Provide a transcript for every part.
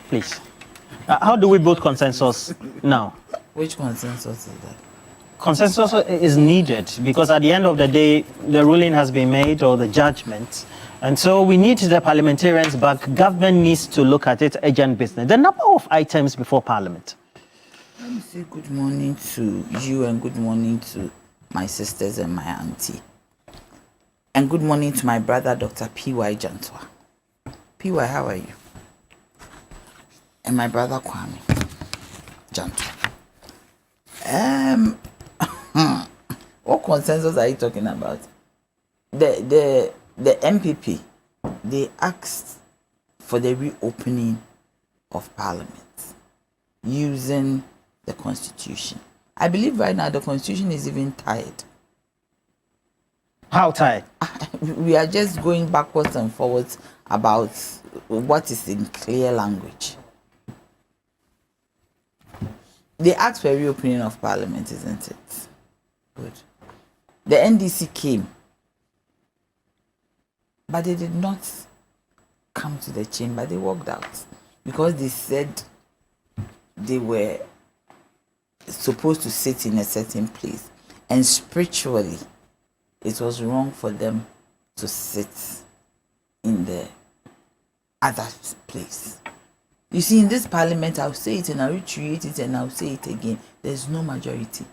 Please. How do we build consensus now? Which consensus is that? Consensus is needed because at the end of the day, the ruling has been made or the judgment. And so we need the parliamentarians back. Government needs to look at its urgent business. The number of items before Parliament. Let me say good morning to you and good morning to my sisters and my auntie. And good morning to my brother, Dr. Yaa Jantuah. PY, how are you? And my brother, Kwame Jantuah. What consensus are you talking about? The MPP, they asked for the reopening of Parliament using the Constitution. I believe right now the Constitution is even tired. How tired? We are just going backwards and forwards about what is in clear language. They asked for a reopening of Parliament, isn't it? Good. The NDC came, but they did not come to the chamber. They walked out because they said they were supposed to sit in a certain place, and spiritually it was wrong for them to sit in the other place. You see, in this Parliament, I'll say it and I'll reiterate it and I'll say it again, there's no majority.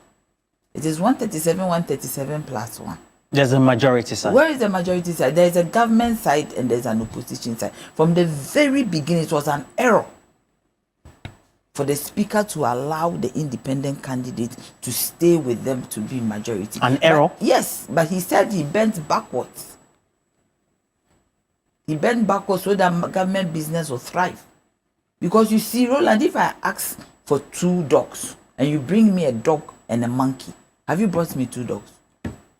It is 137 plus 1. There's a majority side. Where is the majority side? There is a government side and there's an opposition side. From the very beginning, it was an error for the speaker to allow the independent candidate to stay with them to be majority. An error? Yes, but he said he bent backwards. He bent backwards so that government business will thrive. Because you see, Roland, if I ask for 2 dogs and you bring me a dog and a monkey, have you brought me 2 dogs?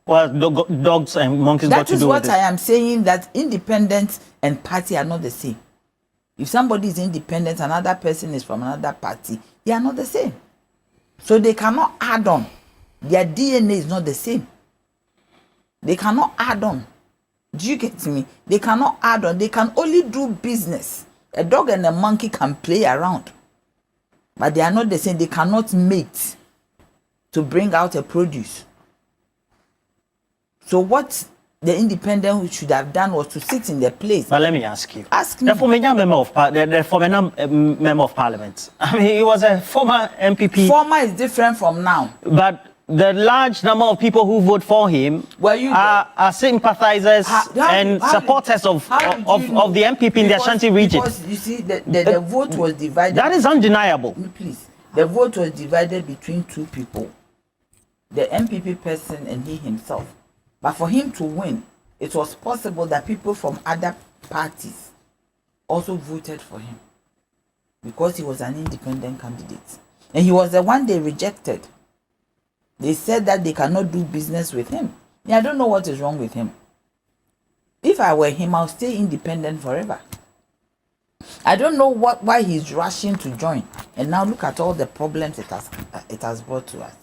Well, dogs and monkeys got to do with it. That is what I am saying, that independent and party are not the same. If somebody is independent, another person is from another party, they are not the same. So they cannot add on. Their DNA is not the same. They cannot add on. Do you get me? They cannot add on. They can only do business. A dog and a monkey can play around, but they are not the same. They cannot mate to bring out a produce. So what the independent should have done was to sit in their place. But let me ask you. Ask me. The former member of Parliament. I mean, he was a former MPP. Former is different from now. But the large number of people who vote for him are sympathizers and supporters of the MPP in the Ashanti region. Because you see, the vote was divided. That is undeniable. Please. The vote was divided between 2 people. The MPP person and he himself. But for him to win, it was possible that people from other parties also voted for him. Because he was an independent candidate. And he was the one they rejected. They said that they cannot do business with him. I don't know what is wrong with him. If I were him, I'll stay independent forever. I don't know why he's rushing to join. And now look at all the problems it has brought to us.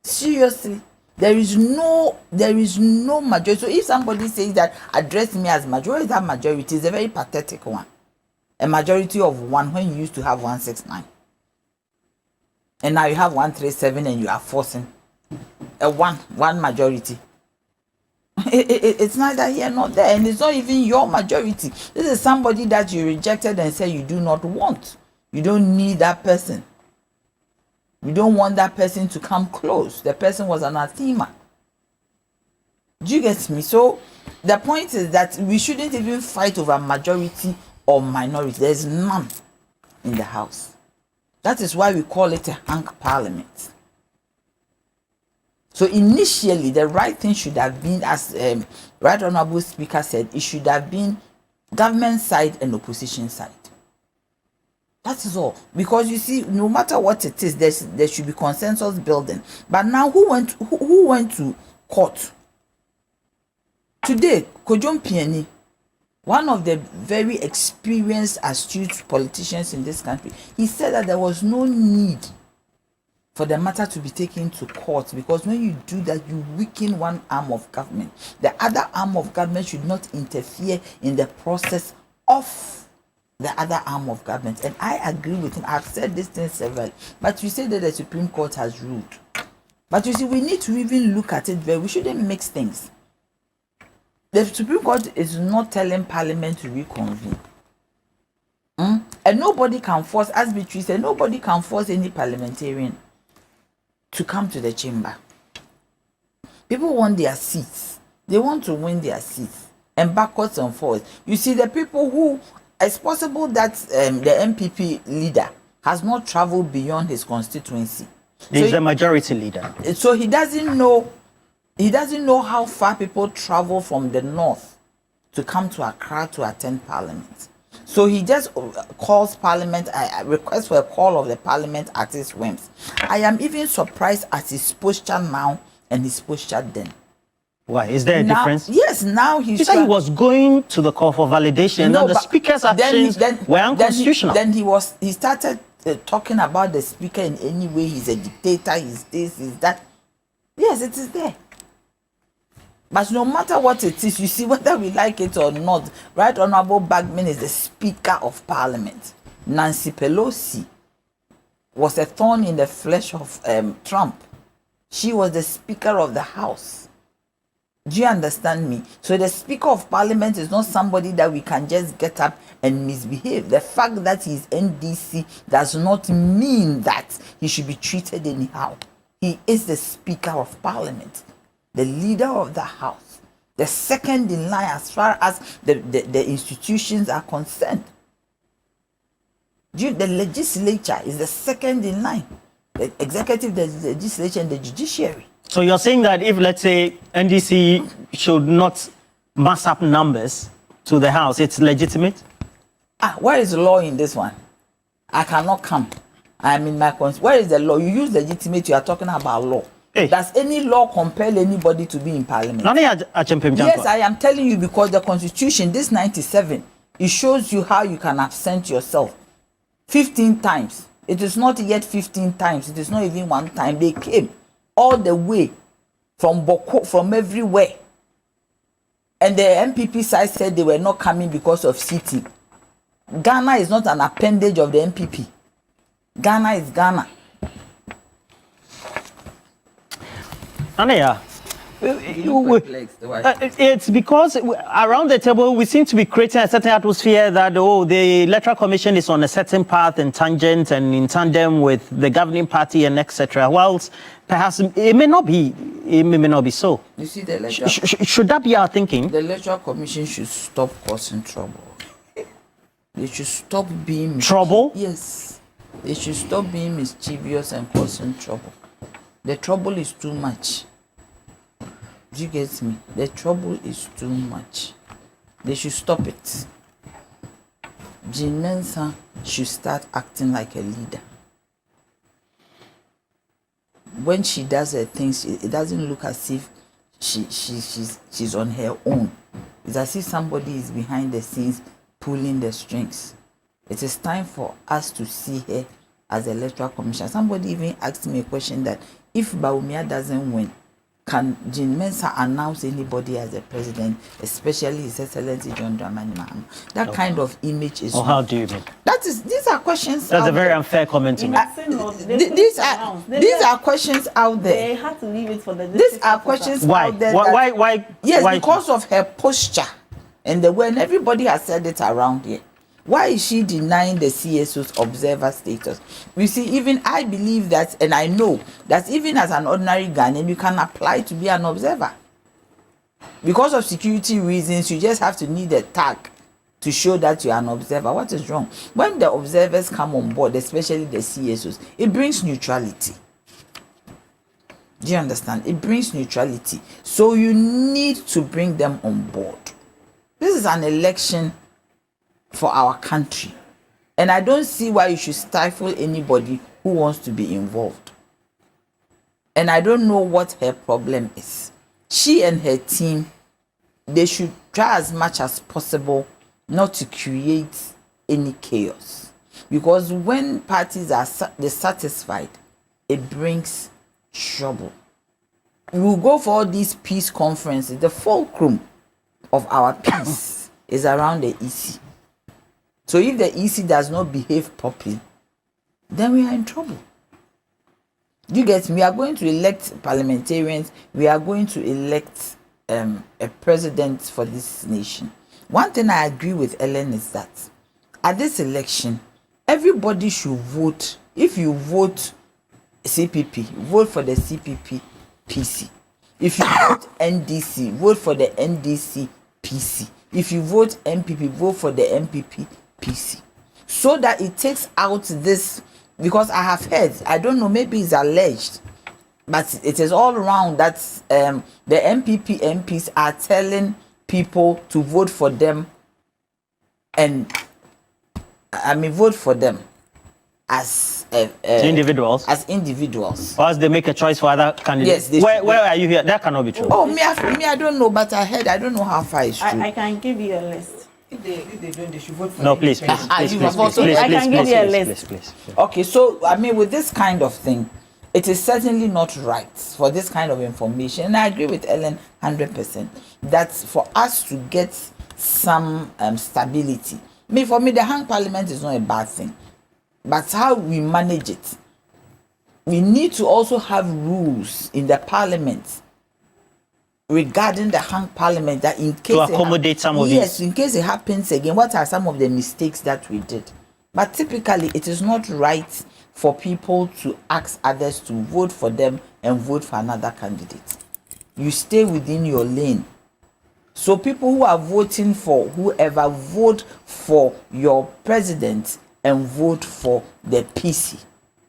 Seriously, there is no majority. So if somebody says that address me as majority, that majority is a very pathetic one. A majority of 1 when you used to have 169. And now you have 137 and you are forcing a one majority. It's neither here nor there, and it's not even your majority. This is somebody that you rejected and said you do not want. You don't need that person. You don't want that person to come close. The person was anathema. Do you get me? So the point is that we shouldn't even fight over majority or minority. There's none in the house. That is why we call it a hung parliament. So initially, the right thing should have been, as Right Honorable Speaker said, it should have been government side and opposition side. That is all. Because you see, no matter what it is, there should be consensus building. But now, who went to court? Today, Kojo Mpiani, one of the very experienced, astute politicians in this country, he said that there was no need for the matter to be taken to court, because when you do that, you weaken one arm of government. The other arm of government should not interfere in the process of the other arm of government. And I agree with him. I've said this thing several. But you say that the Supreme Court has ruled. But you see, we need to even look at it very. We shouldn't mix things. The Supreme Court is not telling Parliament to reconvene. And nobody can force, as Beatrice said, nobody can force any parliamentarian to come to the chamber. People want their seats. They want to win their seats. And backwards and forwards. You see, the people who, it's possible that the MPP leader has not traveled beyond his constituency. He's the majority leader. So he doesn't know how far people travel from the north to come to Accra to attend Parliament. So he just calls Parliament, requests for a call of the Parliament at his whims. I am even surprised at his posture now and his posture then. Why? Is there a difference? Yes, now He said he was going to the call for validation, and the Speaker's actions were unconstitutional. Then he started talking about the Speaker in any way. He's a dictator, he's this, he's that. Yes, it is there. But no matter what it is, you see, whether we like it or not, Right Honorable Bagman is the Speaker of Parliament. Nancy Pelosi was a thorn in the flesh of Trump. She was the Speaker of the House. Do you understand me? So the Speaker of Parliament is not somebody that we can just get up and misbehave. The fact that he's NDC does not mean that he should be treated anyhow. He is the Speaker of Parliament, the leader of the House, the second in line as far as the institutions are concerned. The legislature is the second in line. The executive, the legislature, and the judiciary. So you're saying that if, let's say, NDC should not mass up numbers to the House, it's legitimate? Where is the law in this one? I cannot come. I'm in my where is the law? You use legitimate, you are talking about law. Hey. Does any law compel anybody to be in Parliament? Yes, I am telling you, because the Constitution, this 97, it shows you how you can absent yourself 15 times. It is not yet 15 times. It is not even one time. They came all the way from Boko, from everywhere. And the MPP side said they were not coming because of city. Ghana is not an appendage of the MPP. Ghana is Ghana. Anaya, it's because around the table we seem to be creating a certain atmosphere that the Electoral Commission is on a certain path and tangent and in tandem with the governing party and etc. Whilst perhaps it may not be so. You see, the electoral should that be our thinking? The Electoral Commission should stop causing trouble. They should stop being trouble. Yes, they should stop being mischievous and causing trouble. The trouble is too much. Do you get me? The trouble is too much. They should stop it. Jean Mensa should start acting like a leader. When she does her things, it doesn't look as if she's on her own. It's as if somebody is behind the scenes pulling the strings. It is time for us to see her as the Electoral Commissioner. Somebody even asked me a question that if Bawumia doesn't win, can Jean Mensa announce anybody as the president, especially His Excellency John Dramani Mahama? That kind of image is. How do you mean? These are questions. That's a very unfair comment to make. These are questions out there. They had to leave it for the. These are questions out there. Why? Yes, why? Because of her posture and the way, and everybody has said it around here. Why is she denying the CSO's observer status? You see, even I believe that, and I know that even as an ordinary Ghanaian, you can apply to be an observer. Because of security reasons, you just have to need a tag to show that you are an observer. What is wrong? When the observers come on board, especially the CSOs, it brings neutrality. Do you understand? It brings neutrality. So you need to bring them on board. This is an election for our country, and I don't see why you should stifle anybody who wants to be involved. And I don't know what her problem is. She and her team, they should try as much as possible not to create any chaos, because when parties are dissatisfied, it brings trouble. We will go for all these peace conferences. The fulcrum of our peace is around the EC. So if the EC does not behave properly, then we are in trouble. You get me? We are going to elect parliamentarians. We are going to elect a president for this nation. One thing I agree with Ellen is that at this election, everybody should vote. If you vote CPP, vote for the CPP PC. If you vote NDC, vote for the NDC PC. If you vote MPP, vote for the MPP PC. So that it takes out this, because I have heard, I don't know, maybe it's alleged, but it is all around that the MPP MPs are telling people to vote for them, and vote for them as individuals. As individuals. Or else they make a choice for other candidates. Yes. Where are you here? That cannot be true. Oh, me, I don't know, but I heard. I don't know how far it's true. I can give you a list. If they don't, they should vote for No, the please, independent. I can give you a list. Please. Okay, so with this kind of thing, it is certainly not right for this kind of information. And I agree with Ellen 100% that for us to get some stability, for me, the hang parliament is not a bad thing, but how we manage it. We need to also have rules in the parliament regarding the hang parliament, that in case to accommodate some of these. Yes, in case it happens again, what are some of the mistakes that we did? But typically, it is not right for people to ask others to vote for them and vote for another candidate. You stay within your lane. So people who are voting for whoever, vote for your president and vote for the PC.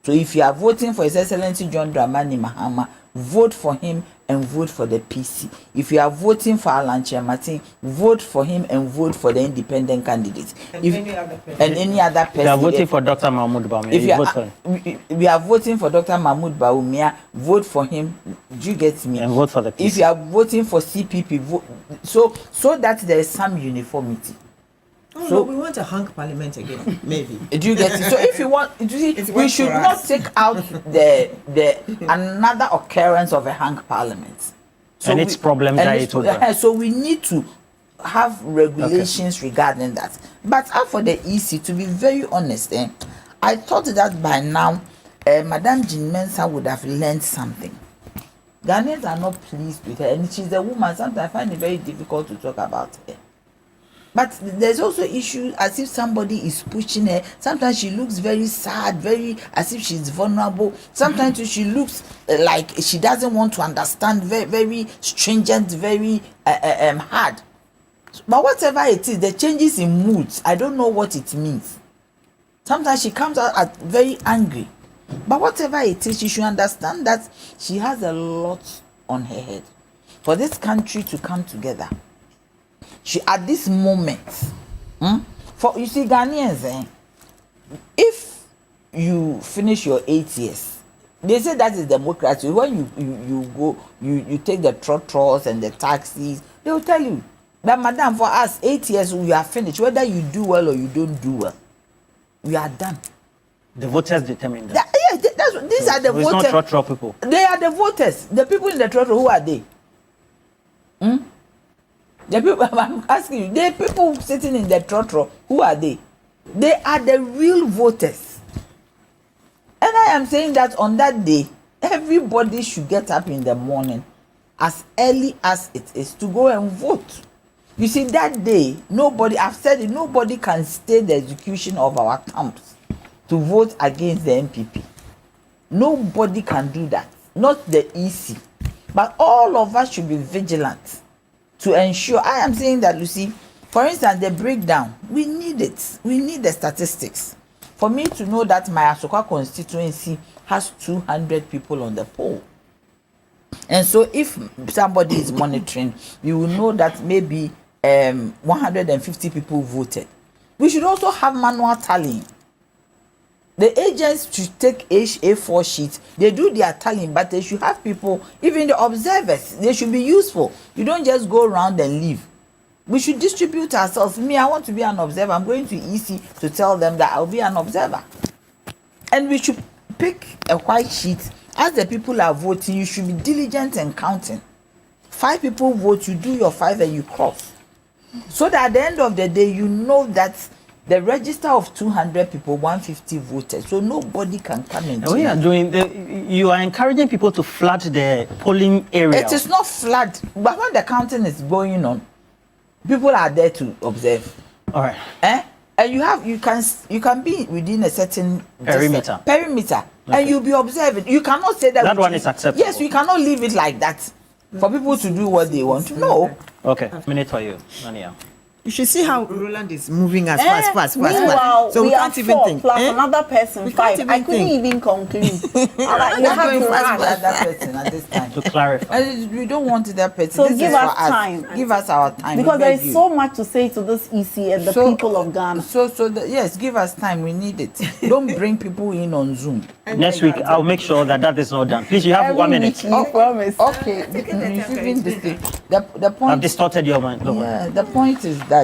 So if you are voting for His Excellency John Dramani Mahama, vote for him and vote for the PC. If you are voting for Alan Martin, vote for him and vote for the independent candidates. And any other person. You are voting for Dr. Mahmoud Bawumia. If vote for him. we are voting for Dr. Mahmoud Bawumia, vote for him. Do you get me? And vote for the PC. If you are voting for CPP, vote, so that there is some uniformity. So we want a hung parliament again, maybe. Do you get it? So if you want, we should not take out the another occurrence of a hung parliament. So and its problems that it over. So we need to have regulations regarding that. But as for the EC, to be very honest, I thought that by now, Madame Jean Mensah would have learned something. Ghanaians are not pleased with her, and she's a woman. Sometimes I find it very difficult to talk about her. But there's also issue as if somebody is pushing her. Sometimes she looks very sad, very as if she's vulnerable. Sometimes she looks like she doesn't want to understand, very, very stringent, very hard. But whatever it is, the changes in moods, I don't know what it means. Sometimes she comes out as very angry. But whatever it is, she should understand that she has a lot on her head. For this country to come together, she at this moment, for you see Ghanaians, if you finish your 8 years, they say that is democracy. When you go, you take the trotros and the taxis, they will tell you that, madam, for us 8 years we are finished. Whether you do well or you don't do well, we are done. The voters determine that. These are the it's voters. not trotro people. They are the voters. The people in the trotro, who are they? The people, I'm asking you, the people sitting in the trotro, who are they? They are the real voters. And I am saying that on that day, everybody should get up in the morning as early as it is to go and vote. You see, that day, nobody, I've said it, nobody can stay the execution of our camps to vote against the MPP. Nobody can do that. Not the EC. But all of us should be vigilant to ensure. I am saying that, Lucy, for instance, the breakdown, we need it. We need the statistics. For me to know that my Asokwa constituency has 200 people on the poll. And so if somebody is monitoring, you will know that maybe 150 people voted. We should also have manual tallying. The agents should take A4 sheets. They do their tallying, but they should have people, even the observers, they should be useful. You don't just go around and leave. We should distribute ourselves. Me, I want to be an observer. I'm going to EC to tell them that I'll be an observer. And we should pick a white sheet. As the people are voting, you should be diligent and counting. 5 people vote, you do your 5 and you cross. So that at the end of the day, you know that The register of 200 people, 150 voted, so nobody can come and We are doing you are encouraging people to flood the polling area. It is not flood, but when the counting is going on, people are there to observe. All right. And you can be within a certain perimeter. Okay. And you'll be observing. You cannot say that. That one is acceptable. Yes, we cannot leave it like that for people to do what they want. No. Okay. Minute for you, Nania. You should see how Roland is moving as fast. Meanwhile, So we are can't even 4 think. plus another person We can't 5. even I couldn't think. even conclude. You have Going to fast rush. with that person at this time. To clarify. And we don't want that person. So This give is us for us. time. Give us our time. Because we there beg is you. so much to say to this EC and the people of Ghana. Yes, give us time. We need it. Don't bring people in on Zoom. Next week, I'll make sure that is not done. Please, you have 1 minute. You promise. Okay. The point. I've distorted your mind. Don't worry. Yeah, the point is that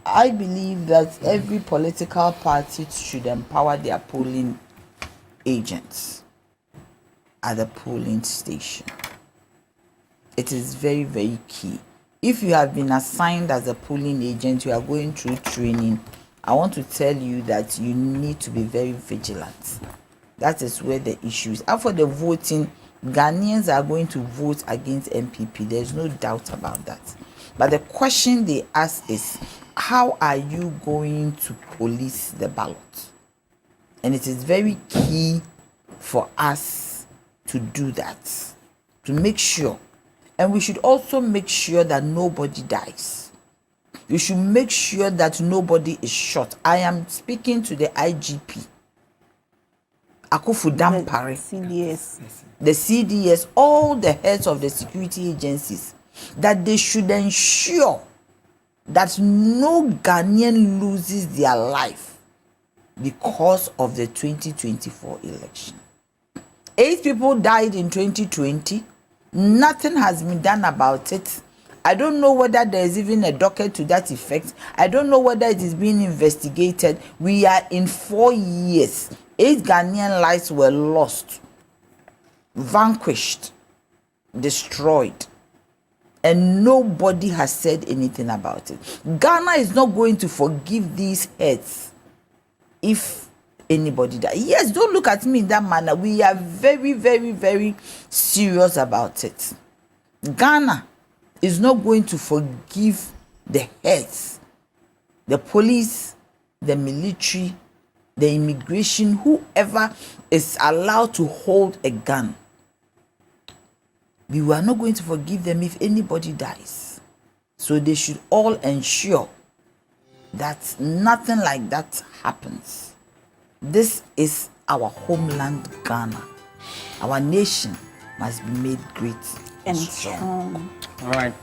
I believe that every political party should empower their polling agents at the polling station. It is very, very key. If you have been assigned as a polling agent, you are going through training, I want to tell you that you need to be very vigilant. That is where the issue is. After the voting, Ghanaians are going to vote against MPP. There's no doubt about that. But the question they ask is, how are you going to police the ballot? And it is very key for us to do that, to make sure. And we should also make sure that nobody dies. We should make sure that nobody is shot. I am speaking to the IGP, Akufu Dampare, the CDS, all the heads of the security agencies, that they should ensure that no Ghanaian loses their life because of the 2024 election. 8 people died in 2020. Nothing has been done about it. I don't know whether there is even a docket to that effect. I don't know whether it is being investigated. We are in 4 years. 8 Ghanaian lives were lost, vanquished, destroyed. And nobody has said anything about it. Ghana is not going to forgive these heads if anybody dies. Yes, don't look at me in that manner. We are very, very, very serious about it. Ghana is not going to forgive the heads, the police, the military, the immigration, whoever is allowed to hold a gun. We were not going to forgive them if anybody dies. So they should all ensure that nothing like that happens. This is our homeland, Ghana. Our nation must be made great and strong. All right.